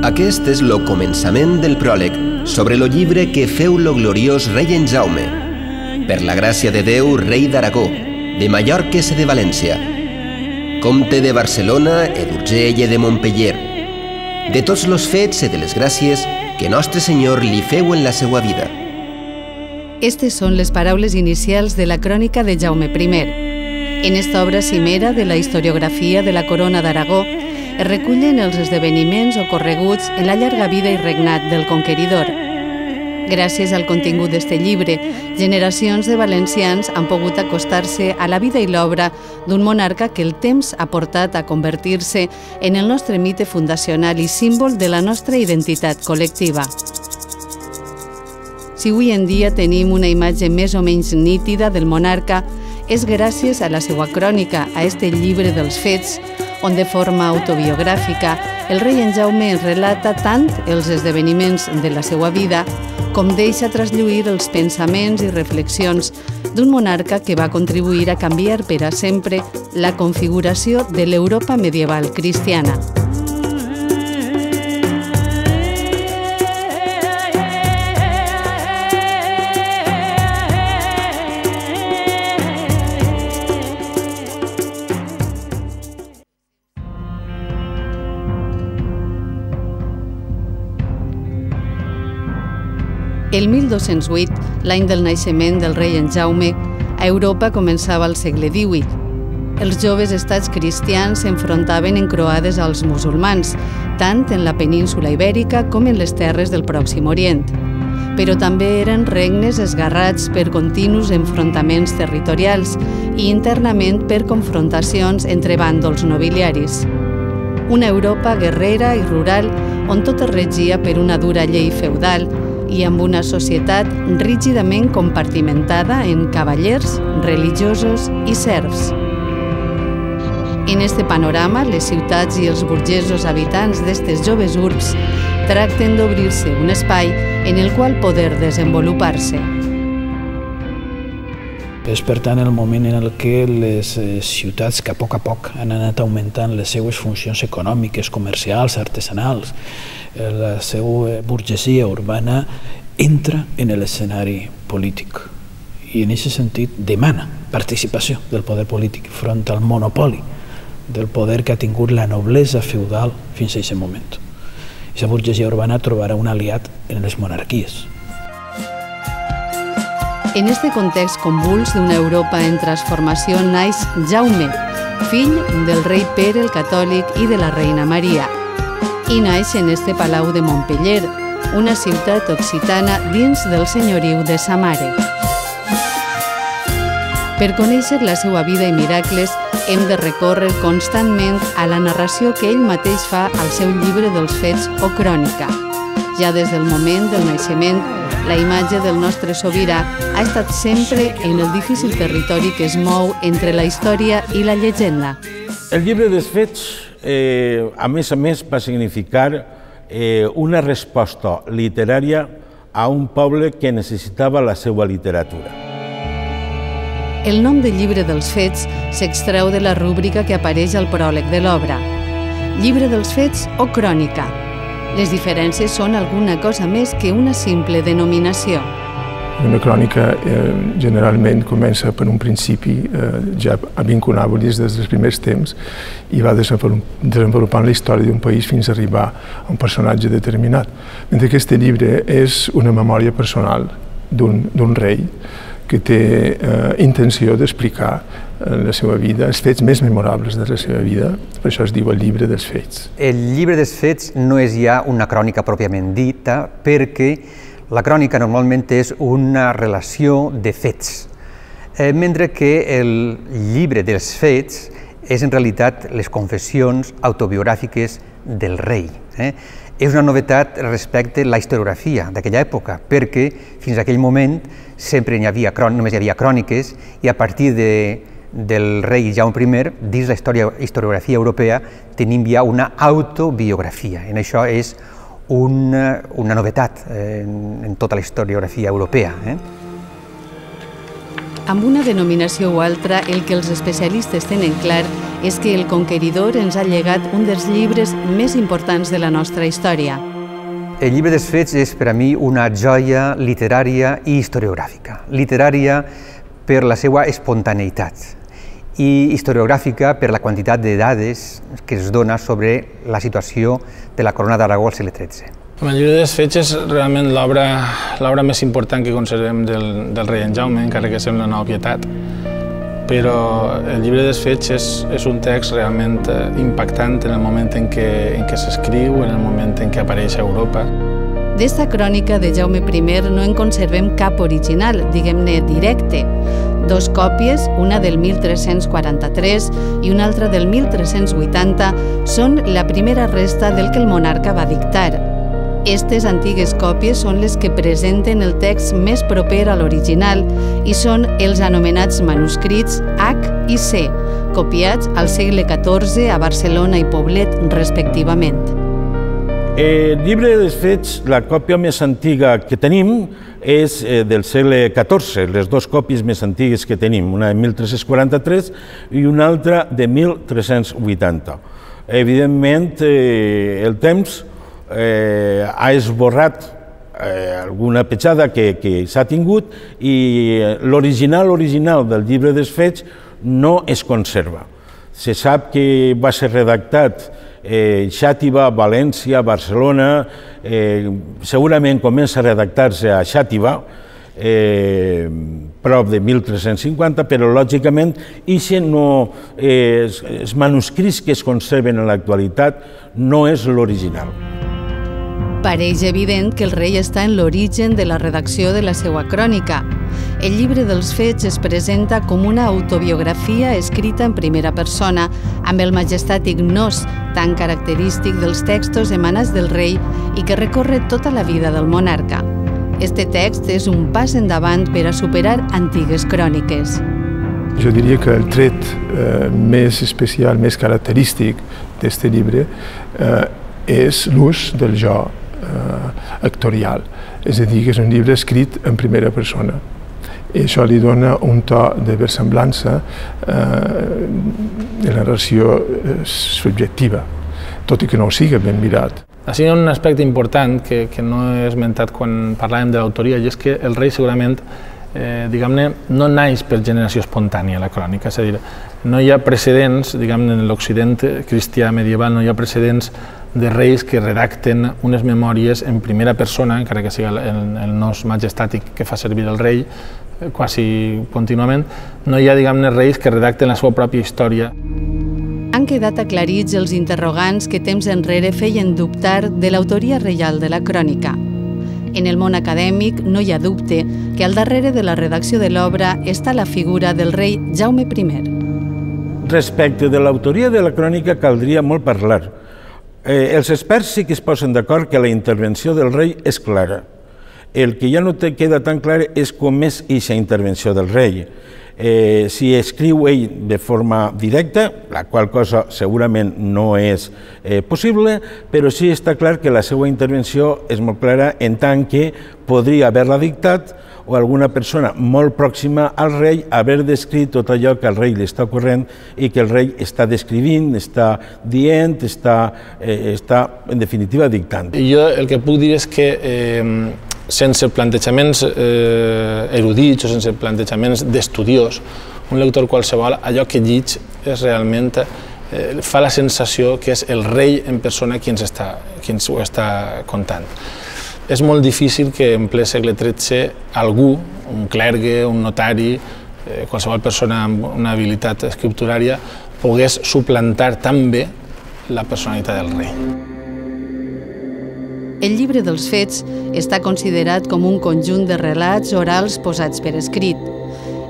Aquest és lo començament del pròleg sobre lo llibre que feu lo gloriós rei en Jaume, per la gràcia de Déu, rei d'Aragó, de Mallorca i de València, comte de Barcelona, d'Urgell i de Montpeller, de tots los fets i de les gràcies que Nostre Senyor li feu en la seva vida. Estes són les paraules inicials de la crònica de Jaume I. En esta obra cimera de la historiografia de la Corona d'Aragó es recullen els esdeveniments ocorreguts en la llarga vida i regnat del conqueridor. Gràcies al contingut d'este llibre, generacions de valencians han pogut acostar-se a la vida i l'obra d'un monarca que el temps ha portat a convertir-se en el nostre mite fundacional i símbol de la nostra identitat col·lectiva. Si avui en dia tenim una imatge més o menys nítida del monarca, és gràcies a la seva crònica, a este llibre dels fets, on de forma autobiogràfica el rei en Jaume ens relata tant els esdeveniments de la seva vida com deixa traslluir els pensaments i reflexions d'un monarca que va contribuir a canviar per a sempre la configuració de l'Europa medieval cristiana. El 1208, l'any del naixement del rei en Jaume, a Europa començava el segle XVIII. Els joves estats cristians s'enfrontaven en croades als musulmans, tant en la península ibèrica com en les terres del Pròxim Orient. Però també eren regnes esgarrats per continus enfrontaments territorials i internament per confrontacions entre bàndols nobiliaris. Una Europa guerrera i rural on tot es regia per una dura llei feudal i amb una societat rígidament compartimentada en cavallers, religiosos i serfs. En este panorama, les ciutats i els burgesos habitants d'estes joves urbs tracten d'obrir-se un espai en el qual poder desenvolupar-se. És, per tant, el moment en el que les ciutats que a poc han anat augmentant les seues funcions econòmiques, comercials, artesanals, la seva burgesia urbana entra en l'escenari polític i en aquest sentit demana participació del poder polític front al monopoli del poder que ha tingut la noblesa feudal fins a aquest moment. Aquesta burgesia urbana trobarà un aliat en les monarquies. En este context convuls d'una Europa en transformació naix Jaume, fill del rei Pere el Catòlic i de la reina Maria, i naix en este palau de Montpeller, una ciutat occitana dins del senyoriu de sa mare. Per conèixer la seva vida i miracles, hem de recórrer constantment a la narració que ell mateix fa al seu llibre dels fets o crònica. Ja des del moment del naixement, la imatge del nostre sobirà ha estat sempre en el difícil territori que es mou entre la història i la llegenda. El llibre dels fets, a més, va significar una resposta literària a un poble que necessitava la seva literatura. El nom del llibre dels fets s'extreu de la rúbrica que apareix al pròleg de l'obra. Llibre dels fets o crònica. Les diferències són alguna cosa més que una simple denominació. Una crònica generalment comença per un principi ja vinculable des dels primers temps i va desenvolupant la història d'un país fins a arribar a un personatge determinat. Mentre que aquest llibre és una memòria personal d'un rei que té intenció d'explicar en la seva vida els fets més memorables de la seva vida, per això es diu el llibre dels fets. El llibre dels fets no és ja una crònica pròpiament dita, perquè la crònica normalment és una relació de fets, mentre que el llibre dels fets és en realitat les confessions autobiogràfiques del rei. És una novetat respecte a la historiografia d'aquella època, perquè fins a aquell moment sempre només hi havia cròniques i a partir del rei Jaume I, dins la historiografia europea, tenim ja una autobiografia. En això és una novetat en tota la historiografia europea. Amb una denominació o altra, el que els especialistes tenen clar és que el conqueridor ens ha llegat un dels llibres més importants de la nostra història. El llibre dels Fets és per a mi una joia literària i historiogràfica. Literària per la seva espontaneïtat i historiogràfica per la quantitat de dades que es dona sobre la situació de la corona d'Aragó al segle XIII. El llibre dels Fets és realment l'obra més important que conservem del rei en Jaume, encara que sembla una obvietat. Però el llibre dels Fets és un text realment impactant en el moment en què s'escriu, en el moment en què apareix a Europa. D'esta crònica de Jaume I no en conservem cap original, diguem-ne directe. Dos còpies, una del 1343 i una altra del 1380, són la primera resta del que el monarca va dictar. Aquestes antigues còpies són les que presenten el text més proper a l'original i són els anomenats manuscrits H i C, copiats al segle XIV a Barcelona i Poblet, respectivament. El llibre dels Fets, la còpia més antiga que tenim és del segle XIV, les dues còpies més antigues que tenim, una de 1343 i una altra de 1380. Evidentment, el temps ha esborrat alguna petjada que s'ha tingut i l'original del llibre dels Fets no es conserva. Se sap que va ser redactat Xàtiva, València, Barcelona, segurament comença a redactar-se a Xàtiva, prop de 1350, però lògicament els manuscrits que es conserven en l'actualitat no és l'original. Pareix evident que el rei està en l'origen de la redacció de la seva crònica. El llibre dels Fets es presenta com una autobiografia escrita en primera persona, amb el majestàtic nos tan característic dels textos emanats del rei i que recorre tota la vida del monarca. Este text és un pas endavant per a superar antigues cròniques. Jo diria que el tret més especial, més característic d'aquest llibre és l'ús del jo actorial, és a dir, que és un llibre escrit en primera persona. I això li dona un to de versemblança de narració subjectiva, tot i que no ho sigui ben mirat. Així hi ha un aspecte important que no he esmentat quan parlàvem de l'autoria, i és que el rei segurament diguem-ne, no naix per generació espontània la crònica, és a dir, no hi ha precedents, diguem-ne, en l'Occident cristià medieval, no hi ha precedents de reis que redacten unes memòries en primera persona, encara que sigui el nos majestàtic que fa servir el rei, quasi contínuament, no hi ha, diguem-ne, reis que redacten la seva pròpia història. Han quedat aclarits els interrogants que temps enrere feien dubtar de l'autoria reial de la crònica. En el món acadèmic no hi ha dubte que al darrere de la redacció de l'obra està la figura del rei Jaume I. Respecte de l'autoria de la crònica caldria molt parlar. Els experts sí que es posen d'acord que la intervenció del rei és clara. El que ja no queda tan clar és com és aquesta intervenció del rei. Si escriu ell de forma directa, la qual cosa segurament no és possible, però sí està clar que la seva intervenció és molt clara en tant que podria haver-la dictat o alguna persona molt pròxima al rei haver descrit tot allò que al rei li està ocorrent i que el rei està descrivint, està dient, està en definitiva dictant. Jo el que puc dir és que sense plantejaments erudits o sense plantejaments d'estudiós, un lector qualsevol, allò que llig és realment fa la sensació que és el rei en persona qui ens ho està contant. És molt difícil que en ple segle XIII algú, un clergue, un notari, qualsevol persona amb una habilitat escripturària, pogués suplantar tan bé la personalitat del rei. El llibre dels Fets està considerat com un conjunt de relats orals posats per escrit.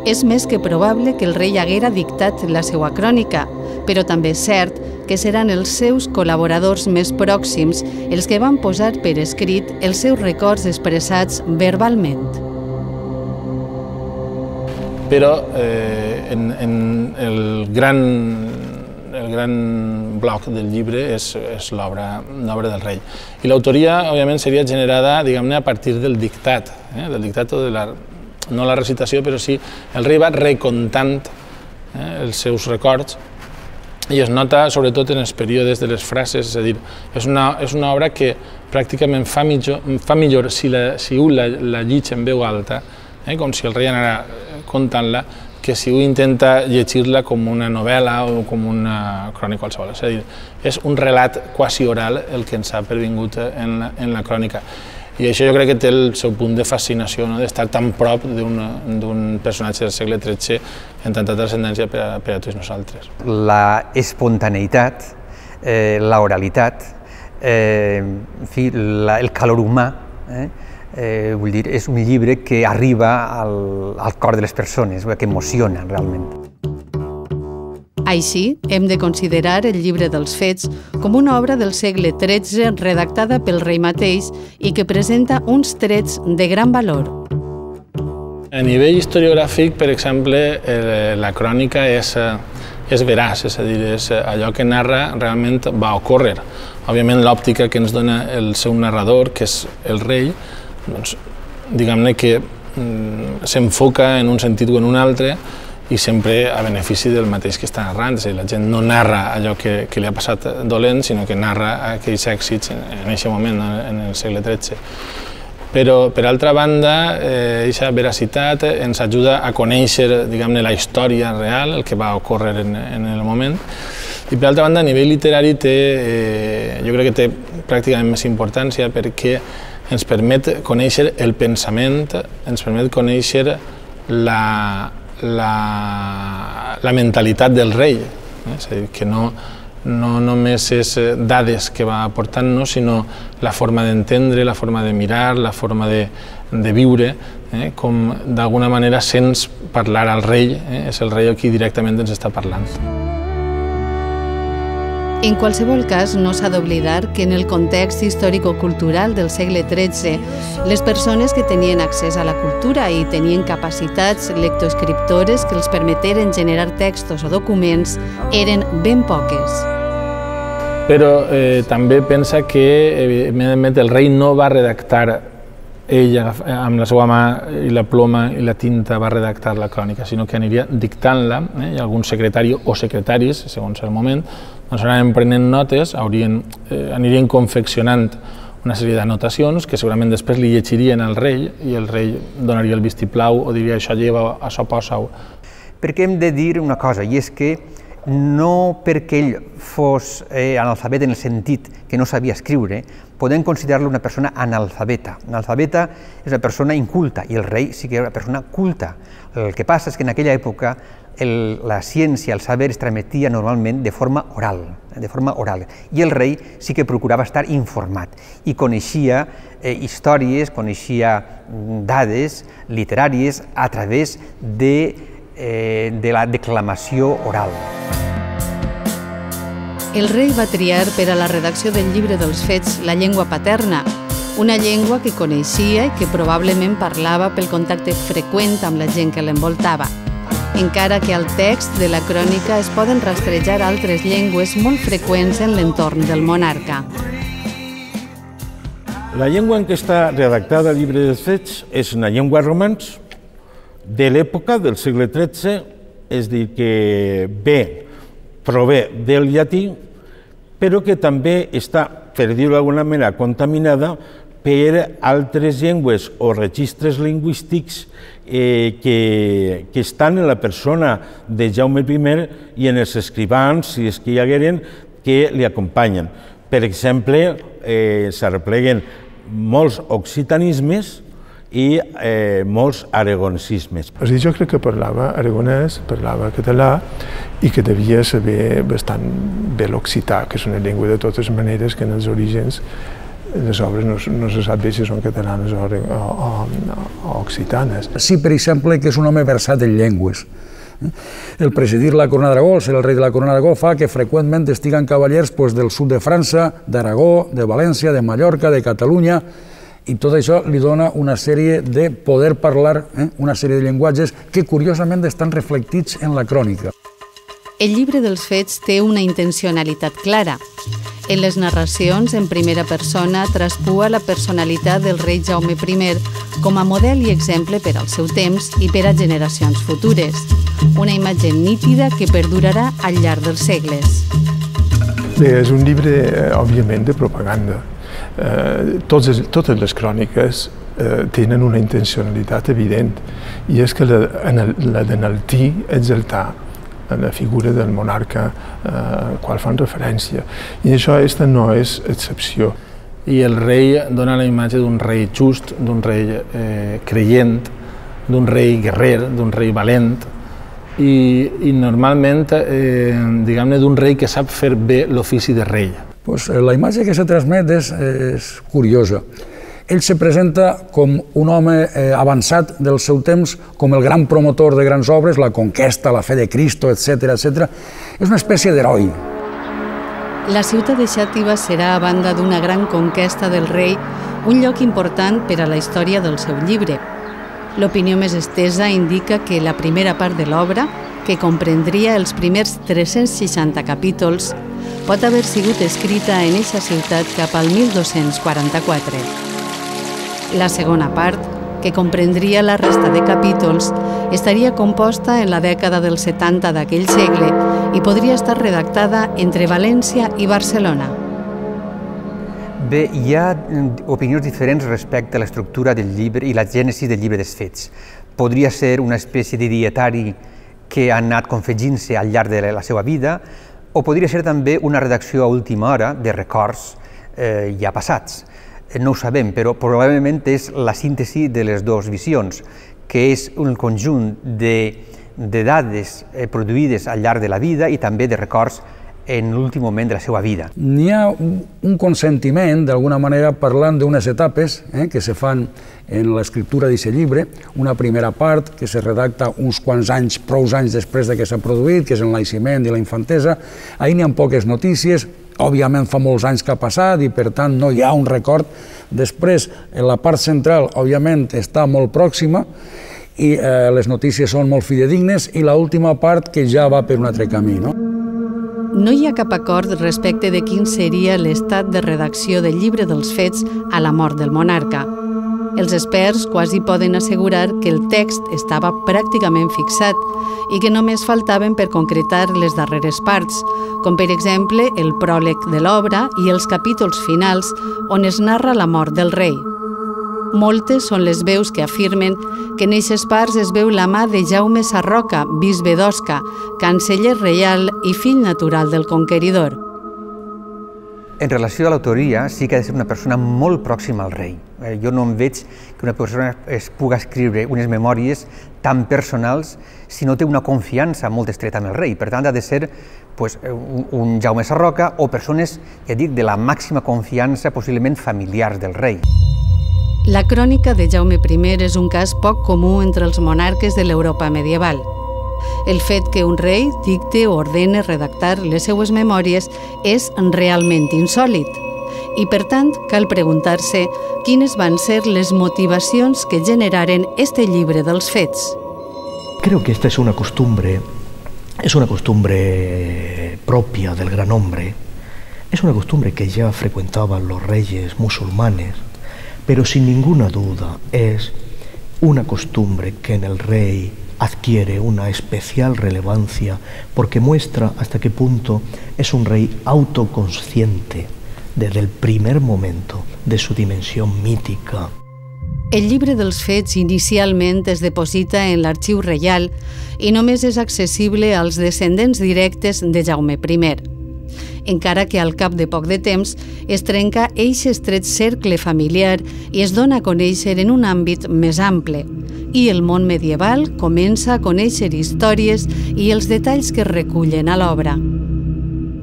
És més que probable que el rei haguera dictat la seva crònica, però també és cert que seran els seus col·laboradors més pròxims els que van posar per escrit els seus records expressats verbalment. Però el gran bloc del llibre és l'obra del rei. I l'autoria, òbviament, seria generada, diguem-ne, a partir del dictat, no la recitació, però sí, el rei va recontant els seus records i es nota sobretot en els períodes de les frases, és a dir, és una obra que pràcticament fa millor si un la llig en veu alta, com si el rei anara contant-la, que si un intenta llegir-la com una novel·la o com una crònica qualsevol. És a dir, és un relat quasi oral el que ens ha pervingut en la crònica. I això jo crec que té el seu punt de fascinació, d'estar tan prop d'un personatge del segle XIII en tanta transcendència per a tots nosaltres. La espontaneïtat, l'oralitat, el calor humà, vull dir, és un llibre que arriba al cor de les persones, que emociona realment. Així, hem de considerar el llibre dels Fets com una obra del segle XIII redactada pel rei mateix i que presenta uns trets de gran valor. A nivell historiogràfic, per exemple, la crònica és veraç, és a dir, és allò que narra realment va ocórrer. Òbviament, l'òptica que ens dona el seu narrador, que és el rei, doncs, diguem-ne que s'enfoca en un sentit o en un altre i sempre a benefici del mateix que està narrant. És a dir, la gent no narra allò que li ha passat dolent, sinó que narra aquells èxits en aquest moment, en el segle XIII. Però, per altra banda, aquesta veracitat ens ajuda a conèixer, diguem-ne, la història real, el que va ocórrer en el moment. I, per altra banda, a nivell literari jo crec que té pràcticament més importància perquè ens permet conèixer el pensament, ens permet conèixer la mentalitat del rei, és a dir, que no només és dades que va aportant-nos, sinó la forma d'entendre, la forma de mirar, la forma de viure, com d'alguna manera sents parlar al rei, és el rei qui directament ens està parlant. En qualsevol cas, no s'ha d'oblidar que en el context històrico-cultural del segle XIII, les persones que tenien accés a la cultura i tenien capacitats lectoescriptores que els permeteren generar textos o documents eren ben poques. Però també pensa que, evidentment, el rei no va redactar ell amb la seva mà i la ploma i la tinta va redactar la crònica, sinó que aniria dictant-la, i algun secretari o secretaris, segons el moment, doncs anaven prenent notes, anirien confeccionant una sèrie d'anotacions que segurament després li llegirien al rei i el rei donaria el vistiplau o diria això lleva, això posa-ho. Perquè hem de dir una cosa, i és que no perquè ell fos analfabet en el sentit que no sabia escriure, podem considerar-lo una persona analfabeta. Analfabeta és una persona inculta i el rei sí que era una persona culta. El que passa és que en aquella època la ciència, el saber es transmetia normalment de forma oral, i el rei sí que procurava estar informat i coneixia històries, coneixia dades literàries a través de la declamació oral. El rei va triar per a la redacció del llibre dels Fets la llengua paterna, una llengua que coneixia i que probablement parlava pel contacte freqüent amb la gent que l'envoltava, encara que al text de la crònica es poden rastrejar altres llengües molt freqüents en l'entorn del monarca. La llengua en què està redactada el llibre dels Fets és una llengua romans de l'època del segle XIII, és a dir, que prové del llatí, però que també està, per dir-ho d'alguna manera, contaminada per altres llengües o registres lingüístics que estan en la persona de Jaume I i en els escrivans, si és que hi hagueren, que li acompanyen. Per exemple, s'arrepleguen molts occitanismes i molts aragonesismes. És a dir, jo crec que parlava aragonès, parlava català i que devia saber bastant bé l'occità, que és una llengua de totes maneres que en els orígens les obres no se sap bé si són catalanes o occitanes. Sí, per exemple, que és un home versat en llengües. El presidir la corona d'Aragó, ser el rei de la corona d'Aragó, fa que freqüentment estiguen cavallers del sud de França, d'Aragó, de València, de Mallorca, de Catalunya, i tot això li dona una sèrie de poder parlar, una sèrie de llenguatges que curiosament estan reflectits en la crònica. El llibre dels fets té una intencionalitat clara. En les narracions, en primera persona, traspua la personalitat del rei Jaume I com a model i exemple per al seu temps i per a generacions futures. Una imatge nítida que perdurarà al llarg dels segles. Bé, és un llibre, òbviament, de propaganda. Totes les cròniques tenen una intencionalitat evident, i és que la d'enaltir, exaltar la figura del monarca al qual fan referència. I això no és excepció. I el rei dona la imatge d'un rei just, d'un rei creient, d'un rei guerrer, d'un rei valent, i normalment, diguem-ne, d'un rei que sap fer bé l'ofici de rei. La imatge que se transmet és curiosa. Ell se presenta com un home avançat del seu temps, com el gran promotor de grans obres, la conquesta, la fe de Cristo, etc. És una espècie d'heroi. La ciutat de Xàtiva serà, a banda d'una gran conquesta del rei, un lloc important per a la història del seu llibre. L'opinió més estesa indica que la primera part de l'obra, que comprendria els primers 360 capítols, pot haver sigut escrita en eixa ciutat cap al 1244. La segona part, que comprendria la resta de capítols, estaria composta en la dècada dels 70 d'aquell segle i podria estar redactada entre València i Barcelona. Bé, hi ha opinions diferents respecte a l'estructura del llibre i la gènesi del llibre dels fets. Podria ser una espècie de dietari que ha anat confegint-se al llarg de la seva vida, o podria ser també una redacció a última hora de records ja passats. No ho sabem, però probablement és la síntesi de les dues visions, que és un conjunt de dades produïdes al llarg de la vida i també de records en l'últim moment de la seva vida. N'hi ha un consentiment, d'alguna manera, parlant d'unes etapes que se fan en l'escriptura d'aquest llibre, una primera part que se redacta uns quants anys, prou anys després que s'ha produït, que és el naixement i la infantesa. Ahir n'hi ha poques notícies, òbviament fa molts anys que ha passat i per tant no hi ha un record. Després, en la part central, òbviament, està molt pròxima i les notícies són molt fidedignes, i l'última part que ja va per un altre camí. No hi ha cap acord respecte de quin seria l'estat de redacció del llibre dels fets a la mort del monarca. Els experts quasi poden assegurar que el text estava pràcticament fixat i que només faltaven per concretar les darreres parts, com per exemple el pròleg de l'obra i els capítols finals on es narra la mort del rei. Moltes són les veus que afirmen que en eixes parts es veu la mà de Jaume Sarroca, bisbe d'Osca, canceller reial i fill natural del conqueridor. En relació a l'autoria, sí que ha de ser una persona molt pròxima al rei. Jo no em veig que una persona es pugui escriure unes memòries tan personals si no té una confiança molt estreta amb el rei. Per tant, ha de ser un Jaume Sarroca o persones, ja dic, de la màxima confiança, possiblement familiars del rei. La crònica de Jaume I és un cas poc comú entre els monarques de l'Europa medieval. El fet que un rei dicte o ordene redactar les seues memòries és realment insòlit. I, per tant, cal preguntar-se quines van ser les motivacions que generaren este llibre dels fets. Creo que esta es una costumbre propia del gran hombre. Es una costumbre que ya frecuentaban los reyes musulmanes, pero sin ninguna duda es una costumbre que en el rey adquiere una especial relevancia porque muestra hasta qué punto es un rey autoconsciente desde el primer momento de su dimensión mítica. El llibre dels fets inicialment es deposita en l'arxiu reial i només és accessible als descendents directes de Jaume I. Encara que al cap de poc de temps es trenca eixe estret cercle familiar i es dona a conèixer en un àmbit més ample. I el món medieval comença a conèixer històries i els detalls que es recullen a l'obra.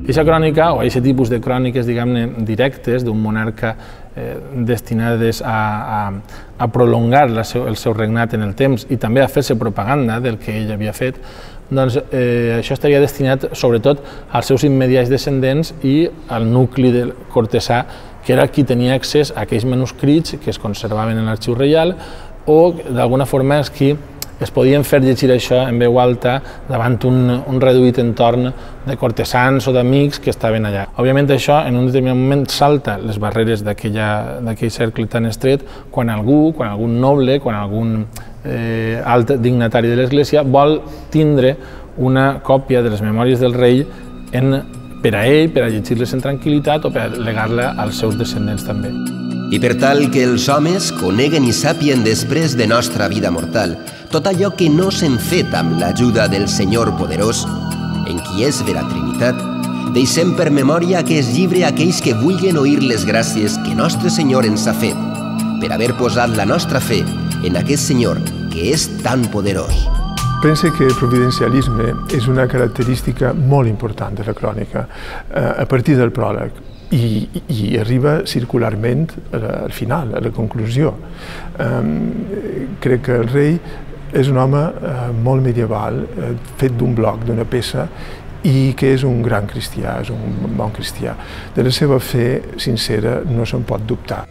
Aquesta crònica, o aquest tipus de cròniques, diguem-ne, directes d'un monarca destinades a prolongar el seu regnat en el temps i també a fer-se propaganda del que ell havia fet, doncs això estaria destinat sobretot als seus immediats descendents i al nucli del cortesà, que era qui tenia accés a aquells manuscrits que es conservaven en l'arxiu reial o d'alguna forma és qui es podien fer llegir això en veu alta davant un reduït entorn de cortesans o d'amics que estaven allà. Òbviament això en un determinat moment salta les barreres d'aquell cercle tan estret quan algun noble, quan algun alt dignatari de l'Església vol tindre una còpia de les memòries del rei per a ell, per a llegir-les en tranquil·litat o per a legar-la als seus descendents també. I per tal que els homes coneguen i sàpien després de nostra vida mortal tot allò que no s'hem fet amb l'ajuda del Senyor poderós, en qui és vera Trinitat, deixem per memòria aquest llibre a aquells que vulguin oir les gràcies que nostre Senyor ens ha fet per haver posat la nostra fe en aquest Senyor que és tan poderós. Pense que el providencialisme és una característica molt important de la crònica a partir del pròleg i arriba circularment al final, a la conclusió. Crec que el rei és un home molt medieval, fet d'un bloc, d'una peça, i que és un gran cristià, és un bon cristià. De la seva fe sincera no se'n pot dubtar.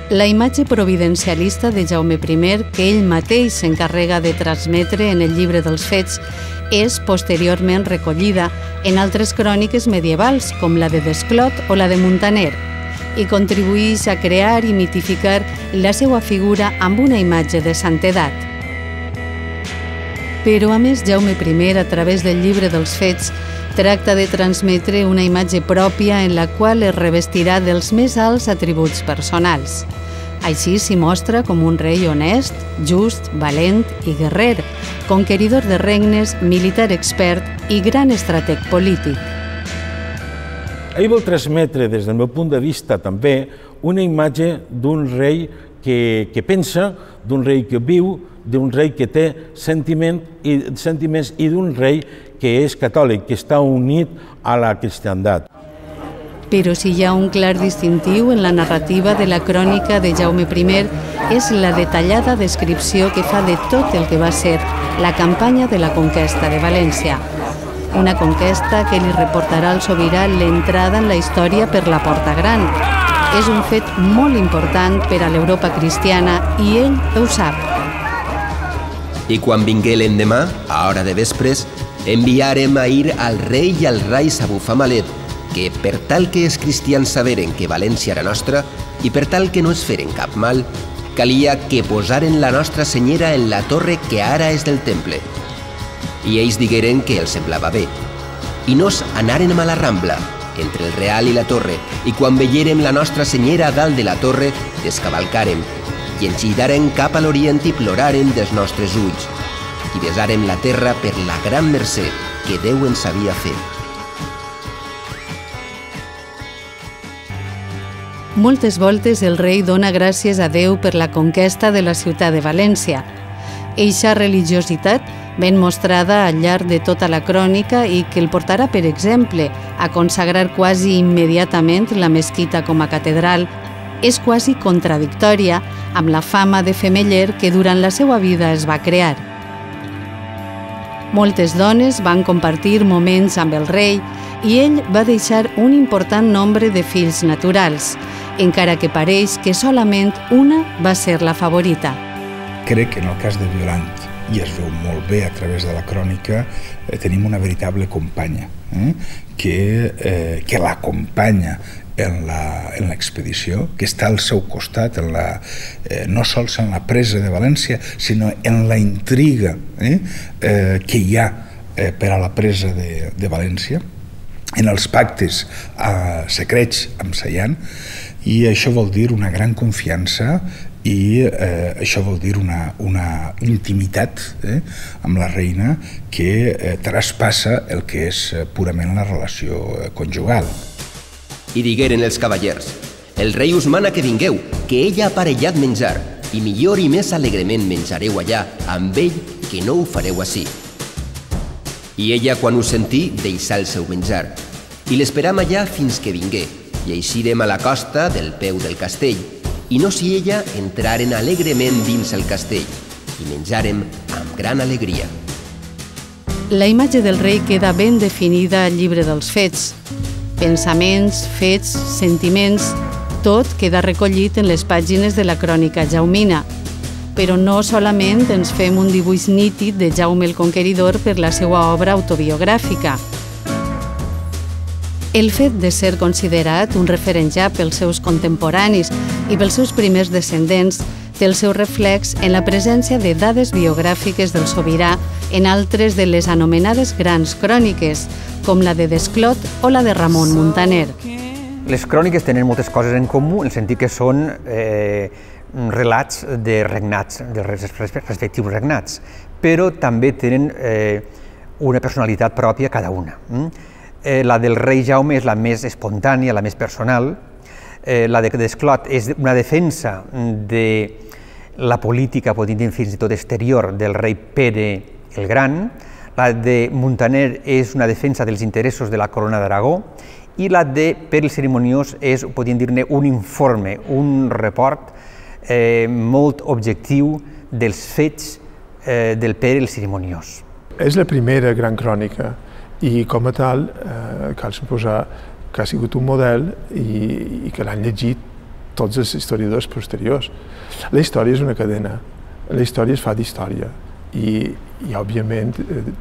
La imatge providencialista de Jaume I, que ell mateix s'encarrega de transmetre en el llibre dels Fets, és posteriorment recollida en altres cròniques medievals, com la de Desclot o la de Muntaner, i contribueix a crear i mitificar la seva figura amb una imatge de santedat. Però, a més, Jaume I, a través del llibre dels Fets, tracta de transmetre una imatge pròpia en la qual es revestirà dels més alts atributs personals. Així s'hi mostra com un rei honest, just, valent i guerrer, conqueridor de regnes, militar expert i gran estrateg polític. Ell vol transmetre, des del meu punt de vista també, una imatge d'un rei que pensa, d'un rei que viu, d'un rei que té sentiments i d'un rei que és catòlic, que està unit a la cristiandat. Però si hi ha un clar distintiu en la narrativa de la crònica de Jaume I és la detallada descripció que fa de tot el que va ser la campanya de la conquesta de València. Una conquesta que li reportarà al sobirà l'entrada en la història per la Porta Gran. És un fet molt important per a l'Europa cristiana i ell ho sap. I quan vingué l'endemà, a hora de vespres, enviarem a ir al rei i al rais a bufar malet, que per tal que els cristians saberen que València era nostra i per tal que no es feren cap mal, calia que posaren la nostra senyera en la torre que ara és del temple. I ells digueren que els semblava bé. I nos anàrem a la Rambla, entre el Real i la torre, i quan veiérem la nostra senyera a dalt de la torre, descavalcarem, i ens giraren cap a l'orient i ploraren dels nostres ulls, i besarem la terra per la gran mercè que Déu ens havia fet. Moltes voltes el rei dona gràcies a Déu per la conquesta de la ciutat de València. Eixa religiositat, ben mostrada al llarg de tota la crònica i que el portarà, per exemple, a consagrar quasi immediatament la mesquita com a catedral, és quasi contradictòria amb la fama de femeller que durant la seva vida es va crear. Moltes dones van compartir moments amb el rei i ell va deixar un important nombre de fills naturals, encara que pareix que solament una va ser la favorita. Crec que en el cas de Violant, i es veu molt bé a través de la crònica, tenim una veritable companya, que l'acompanya en l'expedició, que està al seu costat, no sols en la presa de València, sinó en la intriga que hi ha per a la presa de València, en els pactes secrets amb Saian, i això vol dir una gran confiança i això vol dir una intimitat amb la reina que traspassa el que és purament la relació conjugal. I digueren els cavallers: el rei us mana que vingueu, que ell ha aparellat menjar, i millor i més alegrement menjareu allà amb ell que no ho fareu ací. I ella, quan ho sentí, deixà el seu menjar, i l'esperam allà fins que vingué, i eixirem a la costa del peu del castell, i no si ella entraren alegrement dins el castell, i menjarem amb gran alegria. La imatge del rei queda ben definida al llibre dels Fets. Pensaments, fets, sentiments, tot queda recollit en les pàgines de la crònica jaumina. però no solament ens fem un dibuix nítid de Jaume el Conqueridor per la seva obra autobiogràfica. El fet de ser considerat un referent ja pels seus contemporanis i pels seus primers descendents té el seu reflex en la presència de dades biogràfiques del sobirà en altres de les anomenades grans cròniques, com la de Desclot o la de Ramon Muntaner. Les cròniques tenen moltes coses en comú, en el sentit que són relats de regnats, dels respectius regnats, però també tenen una personalitat pròpia cada una. La del rei Jaume és la més espontània, la més personal. La de Desclot és una defensa de la política, podríem dir fins i tot exterior, del rei Pere el Gran. La de Muntaner és una defensa dels interessos de la corona d'Aragó. I la de Pere el Cerimoniós és, podríem dir-ne, un informe, un report molt objectiu dels fets del Pere el Cerimoniós. És la primera gran crònica i, com a tal, cal suposar que ha sigut un model i que l'han llegit tots els historiadors posteriors. La història és una cadena, la història es fa d'història i òbviament,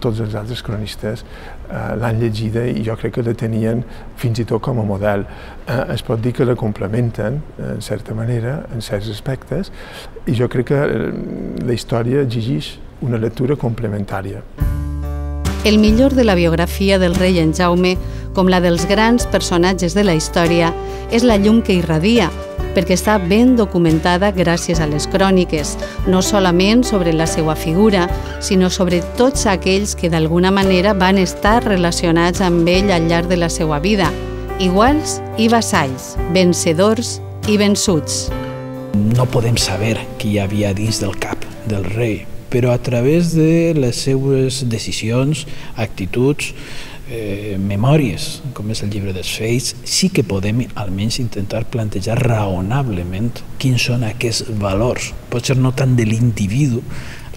tots els altres cronistes l'han llegida i jo crec que la tenien fins i tot com a model. Es pot dir que la complementen, en certa manera, en certs aspectes, i jo crec que la història exigeix una lectura complementària. El millor de la biografia del rei en Jaume, com la dels grans personatges de la història, és la llum que irradia, perquè està ben documentada gràcies a les cròniques, no solament sobre la seva figura, sinó sobre tots aquells que d'alguna manera van estar relacionats amb ell al llarg de la seva vida, iguals i vassalls, vencedors i vençuts. No podem saber qui hi havia dins del cap del rei, però a través de les seues decisions, actituds, memòries, com és el llibre dels Fets, sí que podem almenys intentar plantejar raonablement quins són aquests valors. Potser no tant de l'individu,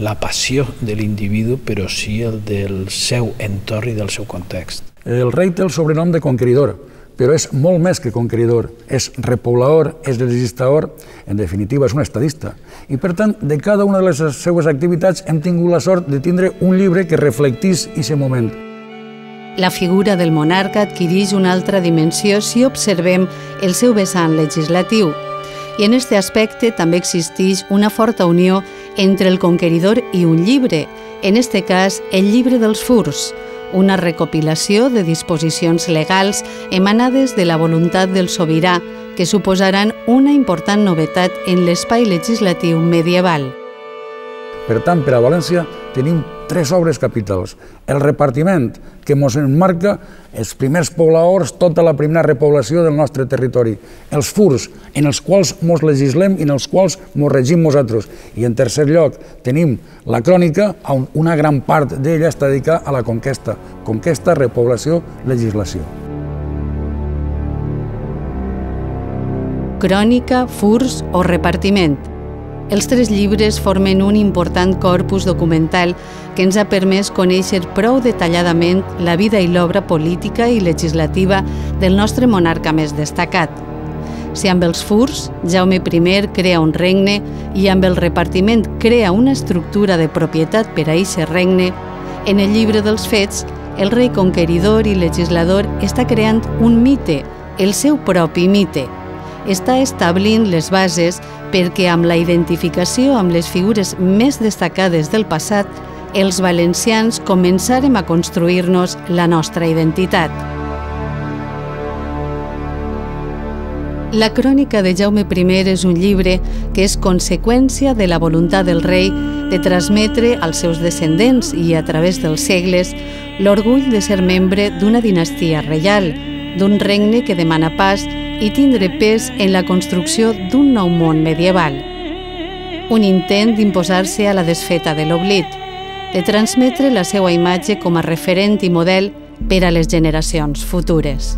la passió de l'individu, però sí el del seu entorn i del seu context. El rei té el sobrenom de conqueridor, però és molt més que conqueridor, és repoblador, és legislador, en definitiva és un estadista. I per tant, de cada una de les seues activitats hem tingut la sort de tindre un llibre que reflectís aquest moment. La figura del monarca adquireix una altra dimensió si observem el seu vessant legislatiu. I en aquest aspecte també existeix una forta unió entre el conqueridor i un llibre, en aquest cas el llibre dels furs, una recopilació de disposicions legals emanades de la voluntat del sobirà que suposaran una important novetat en l'espai legislatiu medieval. Per tant, per a València tenim tres obres capitals. El repartiment, que ens enmarca els primers pobladors, tota la primera repoblació del nostre territori. Els furs, en els quals ens legislem i en els quals ens regim nosaltres. I en tercer lloc tenim la crònica, on una gran part d'ella està dedicada a la conquesta. Conquesta, repoblació, legislació. Crònica, furs o repartiment. Els tres llibres formen un important corpus documental que ens ha permès conèixer prou detalladament la vida i l'obra política i legislativa del nostre monarca més destacat. Si amb els furs Jaume I crea un regne i amb el repartiment crea una estructura de propietat per a eixe regne, en el llibre dels Fets, el rei conqueridor i legislador està creant un mite, el seu propi mite. Està establint les bases perquè amb la identificació amb les figures més destacades del passat, els valencians començarem a construir-nos la nostra identitat. La crònica de Jaume I és un llibre que és conseqüència de la voluntat del rei de transmetre als seus descendents i a través dels segles l'orgull de ser membre d'una dinastia reial, d'un regne que demana pas i tindre pes en la construcció d'un nou món medieval. Un intent d'imposar-se a la desfeta de l'oblit, de transmetre la seva imatge com a referent i model per a les generacions futures.